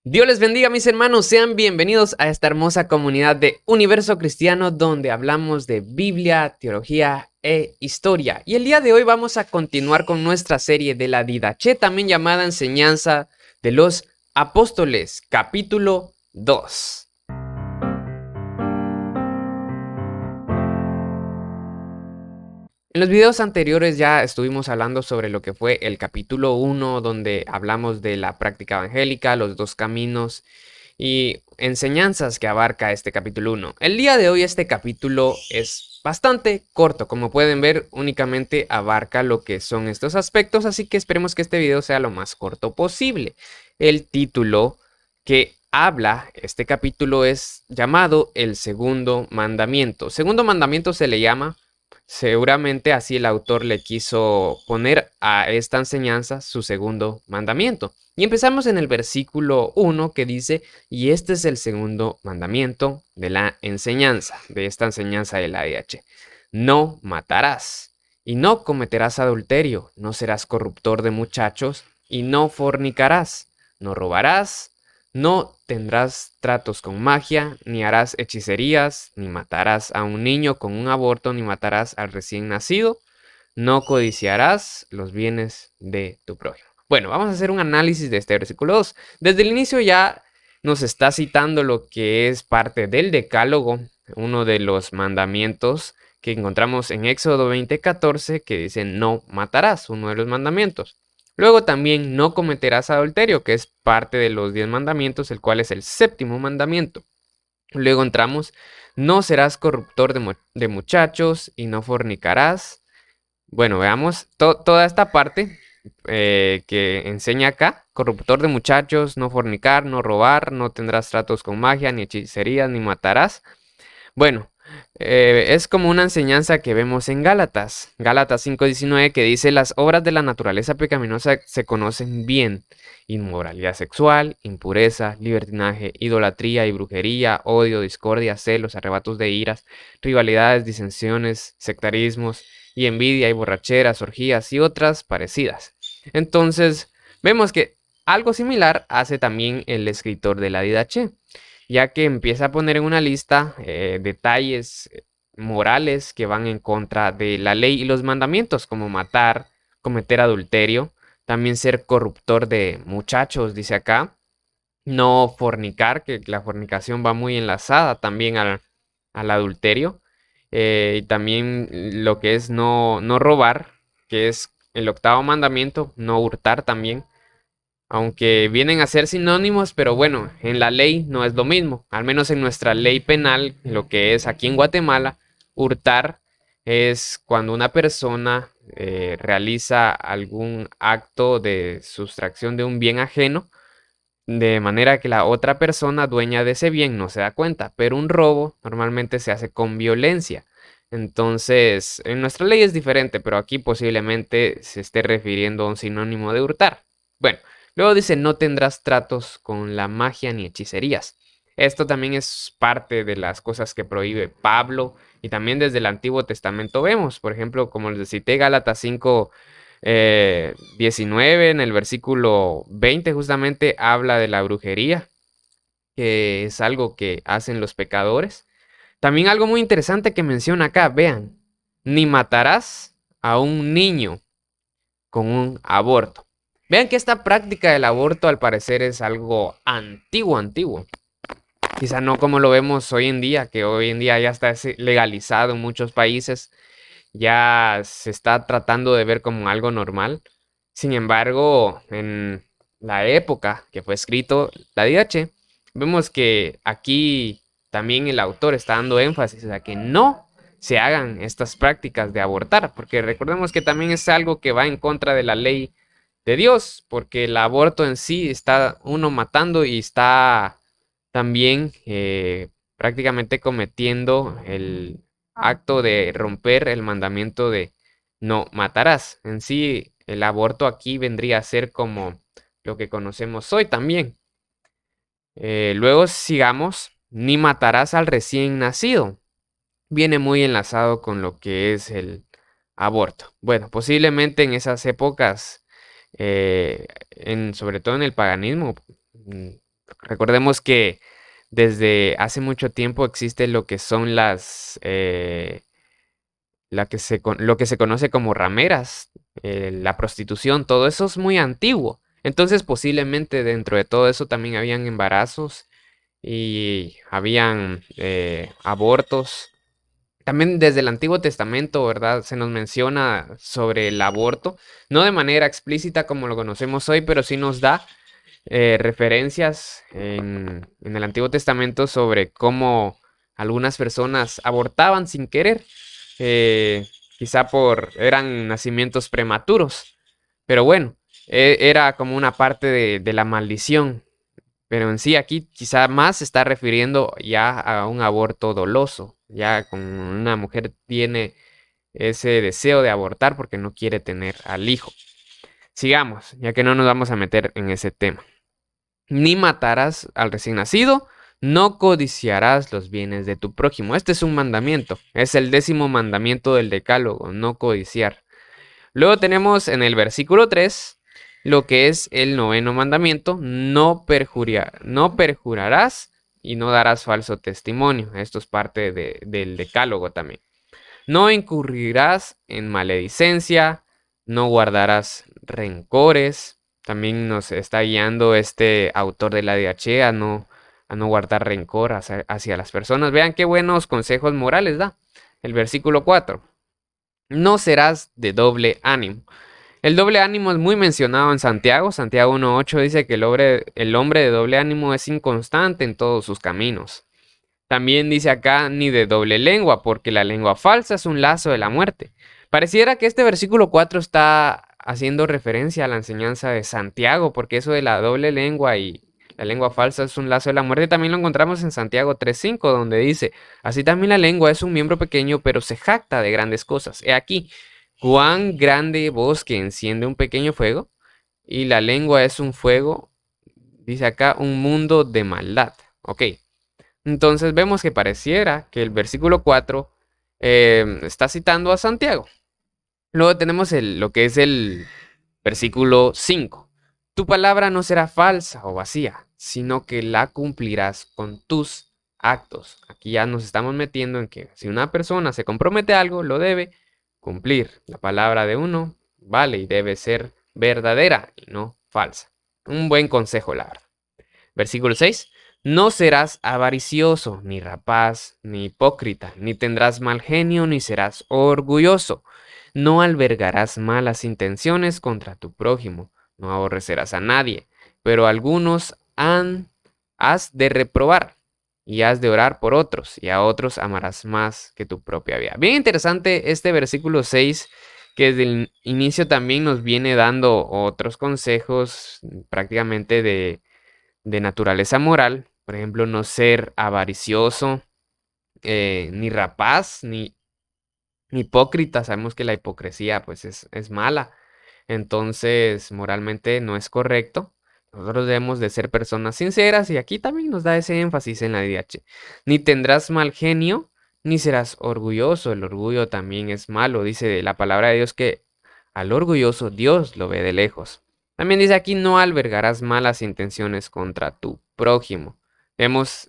Dios les bendiga, mis hermanos, sean bienvenidos a esta hermosa comunidad de Universo Cristiano donde hablamos de Biblia, teología e historia. Y el día de hoy vamos a continuar con nuestra serie de la Didaché, también llamada Enseñanza de los Apóstoles, capítulo 2. En los videos anteriores ya estuvimos hablando sobre lo que fue el capítulo 1, donde hablamos de la práctica evangélica, los dos caminos y enseñanzas que abarca este capítulo 1. El día de hoy este capítulo es bastante corto, como pueden ver únicamente abarca lo que son estos aspectos, así que esperemos que este video sea lo más corto posible. El título que habla este capítulo es llamado el segundo mandamiento. Segundo mandamiento se le llama, seguramente así el autor le quiso poner a esta enseñanza su segundo mandamiento. Y empezamos en el versículo 1 que dice, y este es el segundo mandamiento de la enseñanza, de esta enseñanza de la DH. No matarás, y no cometerás adulterio, no serás corruptor de muchachos, y no fornicarás, no robarás, no tendrás tratos con magia, ni harás hechicerías, ni matarás a un niño con un aborto, ni matarás al recién nacido, no codiciarás los bienes de tu prójimo. Bueno, vamos a hacer un análisis de este versículo 2. Desde el inicio ya nos está citando lo que es parte del Decálogo, uno de los mandamientos que encontramos en Éxodo 20:14, que dice no matarás, uno de los mandamientos. Luego también no cometerás adulterio, que es parte de los 10 mandamientos, el cual es el séptimo mandamiento. Luego entramos, no serás corruptor de muchachos y no fornicarás. Bueno, veamos toda esta parte que enseña acá. Corruptor de muchachos, no fornicar, no robar, no tendrás tratos con magia, ni hechicerías, ni matarás. Bueno, es como una enseñanza que vemos en Gálatas. Gálatas 5:19 que dice, las obras de la naturaleza pecaminosa se conocen bien. Inmoralidad sexual, impureza, libertinaje, idolatría y brujería, odio, discordia, celos, arrebatos de iras, rivalidades, disensiones, sectarismos y envidia y borracheras, orgías y otras parecidas. Entonces, vemos que algo similar hace también el escritor de la Didaché, ya que empieza a poner en una lista detalles morales que van en contra de la ley y los mandamientos, como matar, cometer adulterio, también ser corruptor de muchachos, dice acá, no fornicar, que la fornicación va muy enlazada también al adulterio, y también lo que es no robar, que es el octavo mandamiento, no hurtar también, aunque vienen a ser sinónimos, pero bueno, en la ley no es lo mismo. Al menos en nuestra ley penal, lo que es aquí en Guatemala, hurtar es cuando una persona realiza algún acto de sustracción de un bien ajeno, de manera que la otra persona dueña de ese bien no se da cuenta, pero un robo normalmente se hace con violencia. Entonces, en nuestra ley es diferente, pero aquí posiblemente se esté refiriendo a un sinónimo de hurtar. Bueno, luego dice, no tendrás tratos con la magia ni hechicerías. Esto también es parte de las cosas que prohíbe Pablo y también desde el Antiguo Testamento vemos, por ejemplo, como les cité, Gálatas 5, 19, en el versículo 20 justamente habla de la brujería, que es algo que hacen los pecadores. También algo muy interesante que menciona acá, vean, ni matarás a un niño con un aborto. Vean que esta práctica del aborto al parecer es algo antiguo. Quizá no como lo vemos hoy en día, que hoy en día ya está legalizado en muchos países, ya se está tratando de ver como algo normal. Sin embargo, en la época que fue escrito la DH, vemos que aquí también el autor está dando énfasis a que no se hagan estas prácticas de abortar, porque recordemos que también es algo que va en contra de la ley de Dios, porque el aborto en sí está uno matando y está también prácticamente cometiendo el acto de romper el mandamiento de no matarás. En sí, el aborto aquí vendría a ser como lo que conocemos hoy también. Luego sigamos, ni matarás al recién nacido. Viene muy enlazado con lo que es el aborto. Bueno, posiblemente en esas épocas, sobre todo en el paganismo, Recordemos que desde hace mucho tiempo existe lo que son lo que se conoce como rameras, la prostitución, todo eso es muy antiguo. Entonces posiblemente dentro de todo eso también habían embarazos y habían abortos. También desde el Antiguo Testamento, ¿verdad? Se nos menciona sobre el aborto, no de manera explícita como lo conocemos hoy, pero sí nos da referencias en el Antiguo Testamento sobre cómo algunas personas abortaban sin querer, eh, quizá eran nacimientos prematuros, pero bueno, era como una parte de la maldición. Pero en sí aquí quizá más se está refiriendo ya a un aborto doloso, ya con una mujer tiene ese deseo de abortar porque no quiere tener al hijo. Sigamos, ya que no nos vamos a meter en ese tema. Ni matarás al recién nacido, no codiciarás los bienes de tu prójimo. Este es un mandamiento, es el 10º mandamiento del Decálogo, no codiciar. Luego tenemos en el versículo 3 lo que es el 9º mandamiento, no perjurarás y no darás falso testimonio. Esto es parte del Decálogo también. No incurrirás en maledicencia, no guardarás rencores. También nos está guiando este autor de la DH a no guardar rencor hacia las personas. Vean qué buenos consejos morales da. El versículo 4. No serás de doble ánimo. El doble ánimo es muy mencionado en Santiago. Santiago 1.8 dice que el hombre de doble ánimo es inconstante en todos sus caminos. También dice acá ni de doble lengua, porque la lengua falsa es un lazo de la muerte. Pareciera que este versículo 4 está haciendo referencia a la enseñanza de Santiago, porque eso de la doble lengua y la lengua falsa es un lazo de la muerte también lo encontramos en Santiago 3.5, donde dice, así también la lengua es un miembro pequeño, pero se jacta de grandes cosas. He aquí, cuán grande bosque enciende un pequeño fuego, y la lengua es un fuego, dice acá, un mundo de maldad. Ok. Entonces vemos que pareciera que el versículo 4 está citando a Santiago. Luego tenemos lo que es el versículo 5. Tu palabra no será falsa o vacía, sino que la cumplirás con tus actos. Aquí ya nos estamos metiendo en que si una persona se compromete a algo, lo debe cumplir. La palabra de uno vale y debe ser verdadera y no falsa. Un buen consejo, la verdad. Versículo 6. No serás avaricioso, ni rapaz, ni hipócrita, ni tendrás mal genio, ni serás orgulloso. No albergarás malas intenciones contra tu prójimo, no aborrecerás a nadie, pero algunos has de reprobar y has de orar por otros, y a otros amarás más que tu propia vida. Bien interesante este versículo 6, que desde el inicio también nos viene dando otros consejos prácticamente de naturaleza moral, por ejemplo, no ser avaricioso, ni rapaz, ni hipócrita. Sabemos que la hipocresía pues es mala, entonces moralmente no es correcto. Nosotros debemos de ser personas sinceras y aquí también nos da ese énfasis en la DH. Ni tendrás mal genio, ni serás orgulloso. El orgullo también es malo. Dice la palabra de Dios que al orgulloso Dios lo ve de lejos. También dice aquí, no albergarás malas intenciones contra tu prójimo.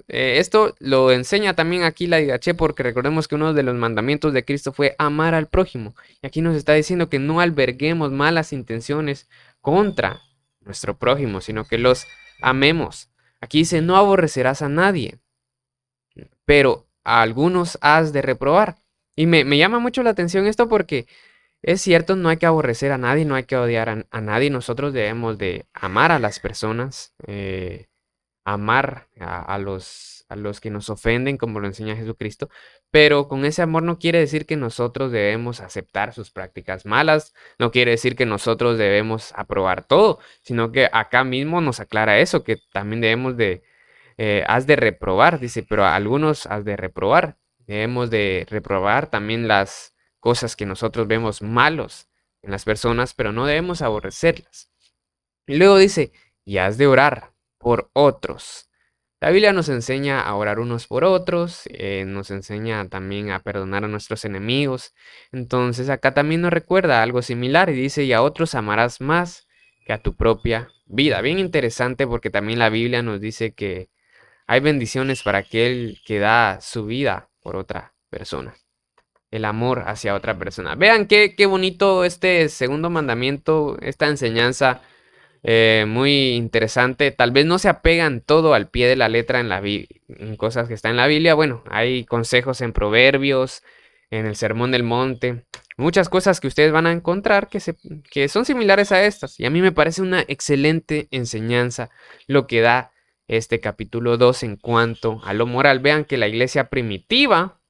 Esto lo enseña también aquí la DH porque recordemos que uno de los mandamientos de Cristo fue amar al prójimo. Y aquí nos está diciendo que no alberguemos malas intenciones contra nuestro prójimo, sino que los amemos. Aquí dice, no aborrecerás a nadie, pero a algunos has de reprobar. Y me llama mucho la atención esto porque es cierto, no hay que aborrecer a nadie, no hay que odiar a nadie. Nosotros debemos de amar a las personas, amar a los que nos ofenden, como lo enseña Jesucristo, pero con ese amor no quiere decir que nosotros debemos aceptar sus prácticas malas, no quiere decir que nosotros debemos aprobar todo, sino que acá mismo nos aclara eso, que también debemos has de reprobar, dice, pero a algunos has de reprobar, debemos de reprobar también las cosas que nosotros vemos malos en las personas, pero no debemos aborrecerlas. Y luego dice, y has de orar por otros. La Biblia nos enseña a orar unos por otros, nos enseña también a perdonar a nuestros enemigos. Entonces acá también nos recuerda algo similar y dice, y a otros amarás más que a tu propia vida. Bien interesante porque también la Biblia nos dice que hay bendiciones para aquel que da su vida por otra persona. El amor hacia otra persona. Vean qué bonito este segundo mandamiento, esta enseñanza muy interesante. Tal vez no se apegan todo al pie de la letra en cosas que están en la Biblia. Bueno, hay consejos en Proverbios, en el Sermón del Monte, muchas cosas que ustedes van a encontrar que son similares a estas. Y a mí me parece una excelente enseñanza lo que da este capítulo 2 en cuanto a lo moral. Vean que la iglesia primitiva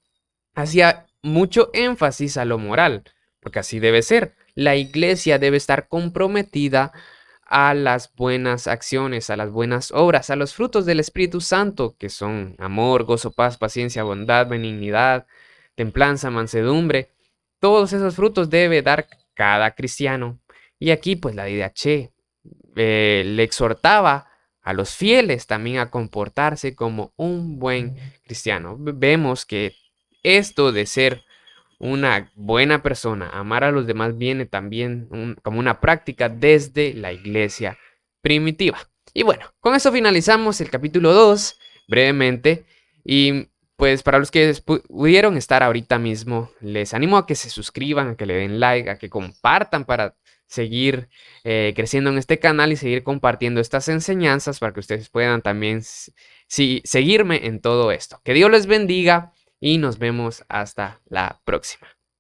hacía mucho énfasis a lo moral, porque así debe ser. La iglesia debe estar comprometida a las buenas acciones, a las buenas obras, a los frutos del Espíritu Santo, que son amor, gozo, paz, paciencia, bondad, benignidad, templanza, mansedumbre. Todos esos frutos debe dar cada cristiano. Y aquí, pues la IDH le exhortaba a los fieles también a comportarse como un buen cristiano. Vemos que esto de ser una buena persona, amar a los demás, viene también como una práctica desde la iglesia primitiva. Y bueno, con eso finalizamos el capítulo 2 brevemente. Y pues para los que pudieron estar ahorita mismo, les animo a que se suscriban, a que le den like, a que compartan para seguir creciendo en este canal y seguir compartiendo estas enseñanzas para que ustedes puedan también seguirme en todo esto. Que Dios les bendiga y nos vemos hasta la próxima.